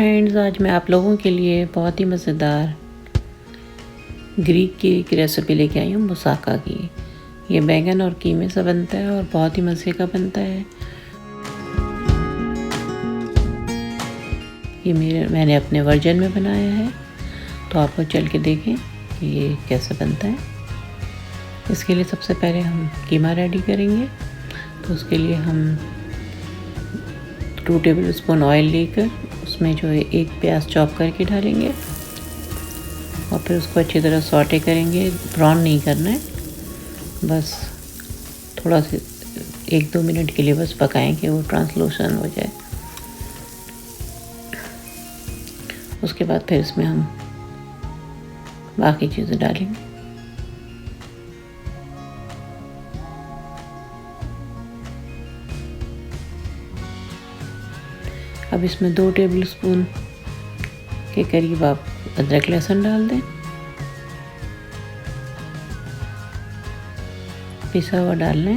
Friends, आज मैं आप लोगों के लिए बहुत ही मज़ेदार ग्रीक की एक रेसिपी लेके आई हूँ, मुसाका की। ये बैंगन और कीमे से बनता है और बहुत ही मज़े का बनता है। ये मैंने अपने वर्जन में बनाया है, तो आप लोग चल के देखें कि ये कैसे बनता है। इसके लिए सबसे पहले हम कीमा रेडी करेंगे। तो उसके लिए हम 2 टेबल स्पून ऑयल लेकर उसमें जो है 1 प्याज चॉप करके डालेंगे और फिर उसको अच्छी तरह सॉटे करेंगे। ब्राउन नहीं करना है, बस थोड़ा सा 1-2 मिनट के लिए बस पकाएं कि वो ट्रांसलूसेंट हो जाए। उसके बाद फिर इसमें हम बाकी चीज़ें डालेंगे। अब इसमें 2 टेबल स्पून के करीब आप अदरक लहसुन डाल दें, पिसा हुआ डालना है।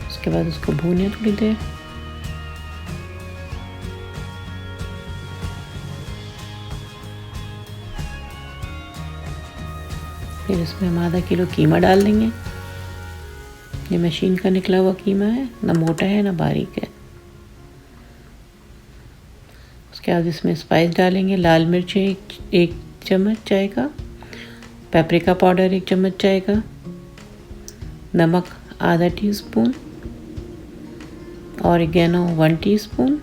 उसके बाद उसको भूनें थोड़ी देर। फिर इसमें हम आधा किलो कीमा डाल देंगे। ये मशीन का निकला हुआ कीमा है, ना मोटा है ना बारीक है। उसके बाद इसमें स्पाइस डालेंगे। लाल मिर्च 1 चम्मच चाय का, पेपरिका पाउडर 1 चम्मच चाय का, नमक आधा टीस्पून, ऑरिगेनो 1 टीस्पून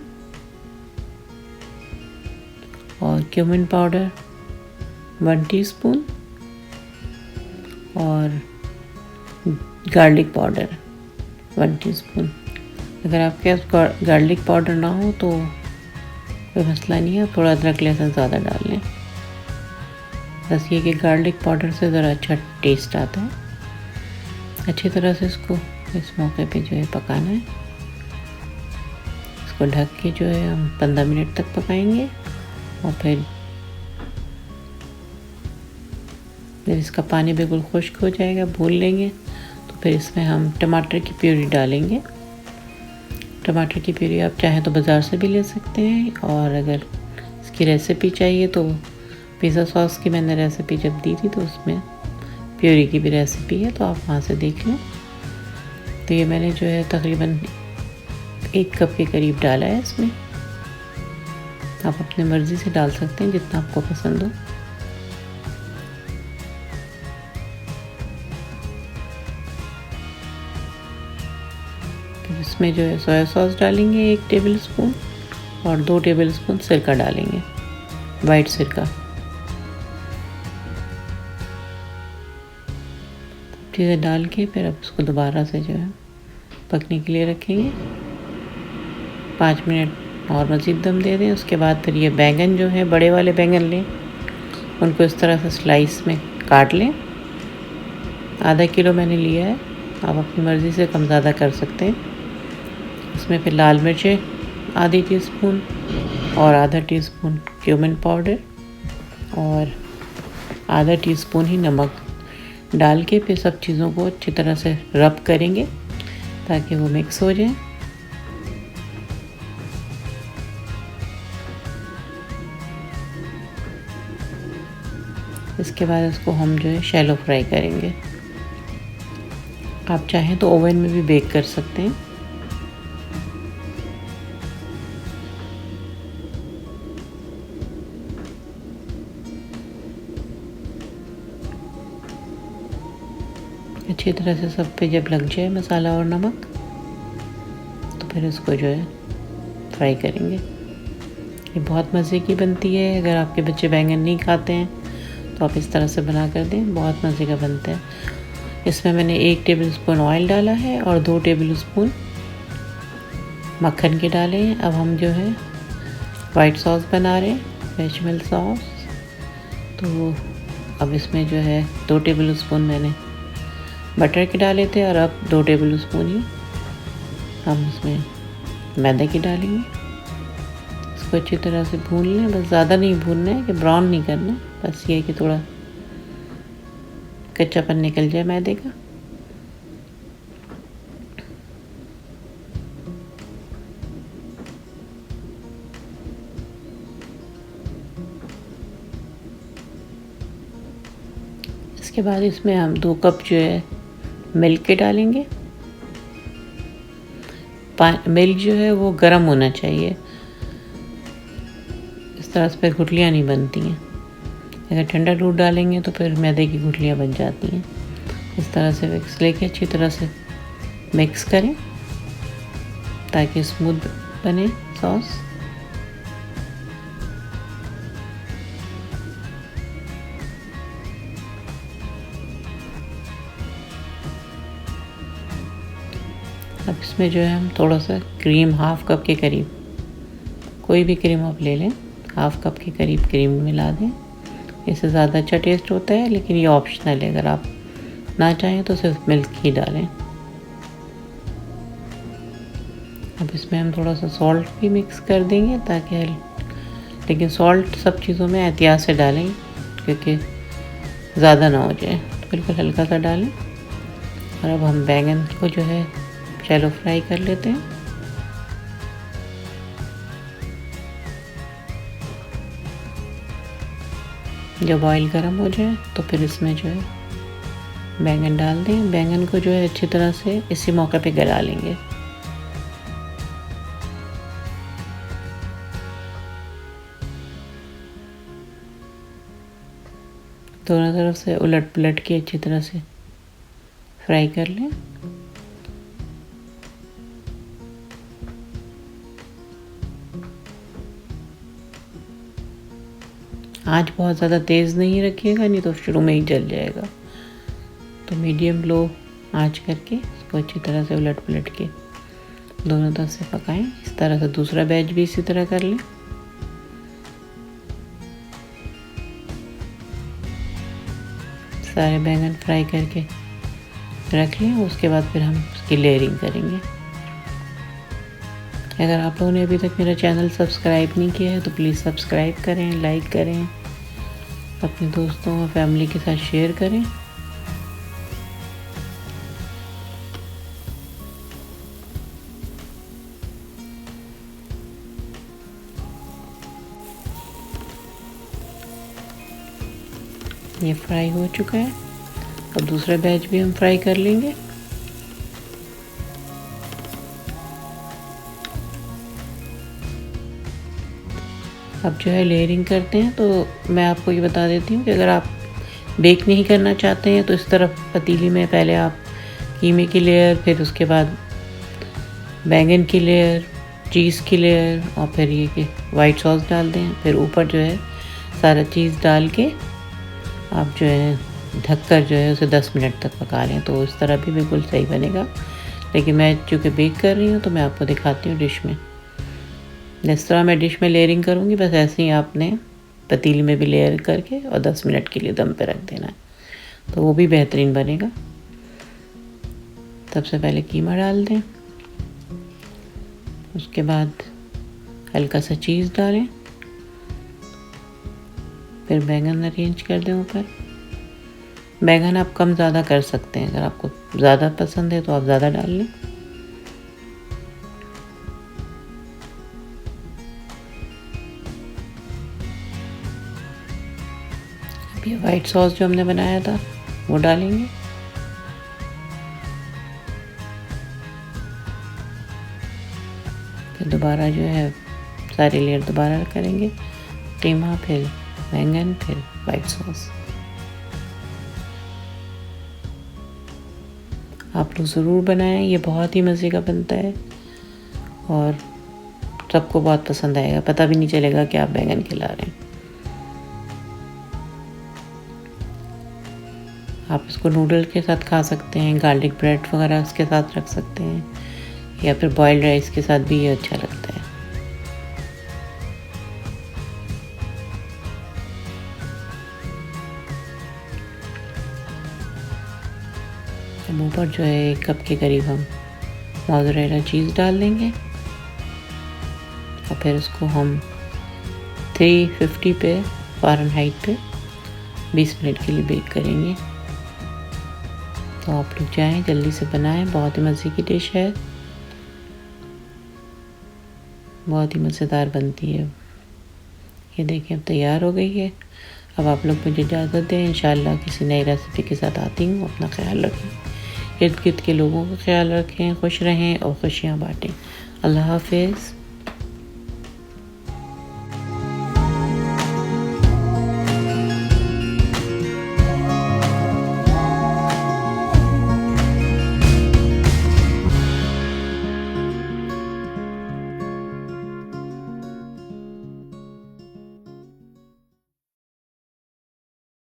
और क्यूमिन पाउडर 1 टीस्पून और गार्लिक पाउडर 1 टीस्पून। अगर आपके पास गार्लिक पाउडर ना हो तो कोई मसला नहीं है, थोड़ा अदरक लहसुन ज़्यादा डाल लें। बस ये कि गार्लिक पाउडर से ज़रा अच्छा टेस्ट आता है। अच्छी तरह से इसको इस मौके पे जो है पकाना है। इसको ढक के जो है हम 15 मिनट तक पकाएंगे और फिर जब इसका पानी बिल्कुल खुश्क हो जाएगा, भून लेंगे, तो फिर इसमें हम टमाटर की प्यूरी डालेंगे। टमाटर की प्यूरी आप चाहें तो बाज़ार से भी ले सकते हैं, और अगर इसकी रेसिपी चाहिए तो पिज़्ज़ा सॉस की मैंने रेसिपी जब दी थी तो उसमें प्यूरी की भी रेसिपी है, तो आप वहाँ से देख लें। तो ये मैंने जो है तकरीबन 1 कप के करीब डाला है इसमें। आप अपनी मर्ज़ी से डाल सकते हैं जितना आपको पसंद हो। इसमें जो है सोया सॉस डालेंगे 1 टेबल स्पून और 2 टेबल स्पून सिरका डालेंगे, वाइट सिरका। चीज़ें डाल के फिर अब उसको दोबारा से जो है पकने के लिए रखेंगे। 5 मिनट और मज़ीद दम दे दें। उसके बाद फिर ये बैंगन जो है, बड़े वाले बैंगन लें, उनको इस तरह से स्लाइस में काट लें। आधा किलो मैंने लिया है, आप अपनी मर्ज़ी से कम ज़्यादा कर सकते हैं। इसमें फिर लाल मिर्चें आधी टीस्पून और आधा टीस्पून क्यूमिन पाउडर और आधा टीस्पून ही नमक डाल के फिर सब चीज़ों को अच्छी तरह से रब करेंगे ताकि वो मिक्स हो जाए। इसके बाद इसको हम जो है शैलो फ्राई करेंगे। आप चाहें तो ओवन में भी बेक कर सकते हैं। अच्छी तरह से सब पे जब लग जाए मसाला और नमक, तो फिर इसको जो है फ्राई करेंगे। ये बहुत मज़े की बनती है। अगर आपके बच्चे बैंगन नहीं खाते हैं तो आप इस तरह से बना कर दें, बहुत मज़े का बनता है। इसमें मैंने 1 टेबल स्पून ऑयल डाला है और 2 टेबल स्पून मक्खन के डाले हैं। अब हम जो है वाइट सॉस बना रहे हैं, बेचामेल सॉस। तो अब इसमें जो है 2 टेबल स्पून मैंने बटर के डाले थे और अब 2 टेबल स्पून ही हम इसमें मैदे की डालेंगे। इसको अच्छी तरह से भून लें, बस ज़्यादा नहीं भूनना है कि ब्राउन नहीं करना है, बस ये है कि थोड़ा कच्चापन निकल जाए मैदे का। इसके बाद इसमें हम 2 कप जो है मिल्क के डालेंगे। मिल्क जो है वो गर्म होना चाहिए, इस तरह से फिर गुठलियाँ नहीं बनती हैं। अगर ठंडा दूध डालेंगे तो फिर मैदे की गुठलियाँ बन जाती हैं। इस तरह से मिक्स लेके अच्छी तरह से मिक्स करें ताकि स्मूथ बने सॉस। अब इसमें जो है हम थोड़ा सा क्रीम, हाफ कप के करीब, कोई भी क्रीम आप ले लें, हाफ कप के करीब क्रीम मिला दें। इससे ज़्यादा अच्छा टेस्ट होता है, लेकिन ये ऑप्शनल है, अगर आप ना चाहें तो सिर्फ मिल्क ही डालें। अब इसमें हम थोड़ा सा सॉल्ट भी मिक्स कर देंगे ताकि, लेकिन सॉल्ट सब चीज़ों में एहतियात से डालें क्योंकि ज़्यादा ना हो जाए, तो बिल्कुल हल्का सा डालें। और अब हम बैंगन को जो है शैलो फ्राई कर लेते हैं। जब ऑयल गर्म हो जाए तो फिर इसमें जो है बैंगन डाल दें। बैंगन को जो है अच्छी तरह से इसी मौके पे गला लेंगे। दोनों तरफ से उलट पुलट के अच्छी तरह से फ्राई कर लें। आंच बहुत ज़्यादा तेज़ नहीं रखिएगा, नहीं तो शुरू में ही जल जाएगा। तो मीडियम लो आंच करके इसको अच्छी तरह से उलट पुलट के दोनों तरफ से पकाएं। इस तरह से दूसरा बैच भी इसी तरह कर लें। सारे बैंगन फ्राई करके रख लें। उसके बाद फिर हम उसकी लेयरिंग करेंगे। अगर आप लोगों ने अभी तक मेरा चैनल सब्सक्राइब नहीं किया है तो प्लीज़ सब्सक्राइब करें, लाइक करें, अपने दोस्तों और फैमिली के साथ शेयर करें। ये फ्राई हो चुका है। अब दूसरा बैच भी हम फ्राई कर लेंगे। अब जो है लेयरिंग करते हैं, तो मैं आपको ये बता देती हूँ कि अगर आप बेक नहीं करना चाहते हैं तो इस तरफ पतीली में पहले आप कीमे की लेयर, फिर उसके बाद बैंगन की लेयर, चीज़ की लेयर और फिर ये कि वाइट सॉस डाल दें। फिर ऊपर जो है सारा चीज़ डाल के आप जो है ढककर जो है उसे 10 मिनट तक पका लें, तो इस तरह भी बिल्कुल सही बनेगा। लेकिन मैं चूँकि बेक कर रही हूँ तो मैं आपको दिखाती हूँ डिश में। जिस तरह मैं डिश में लेयरिंग करूँगी बस ऐसे ही आपने पतीली में भी लेयर करके और 10 मिनट के लिए दम पे रख देना है, तो वो भी बेहतरीन बनेगा। सबसे पहले कीमा डाल दें, उसके बाद हल्का सा चीज़ डालें, फिर बैंगन अरेंज कर दें ऊपर। बैंगन आप कम ज़्यादा कर सकते हैं, अगर आपको ज़्यादा पसंद है तो आप ज़्यादा डाल लें। अब ये वाइट सॉस जो हमने बनाया था वो डालेंगे। फिर दोबारा जो है सारी लेयर दोबारा करेंगे, कीमा, फिर बैंगन, फिर वाइट सॉस। आप लोग ज़रूर बनाएं, ये बहुत ही मज़े का बनता है और सबको बहुत पसंद आएगा, पता भी नहीं चलेगा कि आप बैंगन खिला रहे हैं। आप इसको नूडल के साथ खा सकते हैं, गार्लिक ब्रेड वगैरह उसके साथ रख सकते हैं, या फिर बॉइल्ड राइस के साथ भी ये अच्छा लगता है। अब ऊपर जो है 1 कप के करीब हम मोज़रेला चीज़ डाल देंगे और फिर उसको हम 350 पे फ़ारेनहाइट पे 20 मिनट के लिए बेक करेंगे। तो आप लोग जाएं, जल्दी से बनाएं, बहुत ही मज़े की डिश है, बहुत ही मज़ेदार बनती है। ये देखिए अब तैयार हो गई है। अब आप लोग मुझे इजाज़त दें, इंशाअल्लाह किसी नई रेसिपी के साथ आती हूँ। अपना ख्याल रखें, इर्द गिर्द के लोगों का ख्याल रखें, खुश रहें और खुशियाँ बाँटें। अल्लाह हाफ़िज़।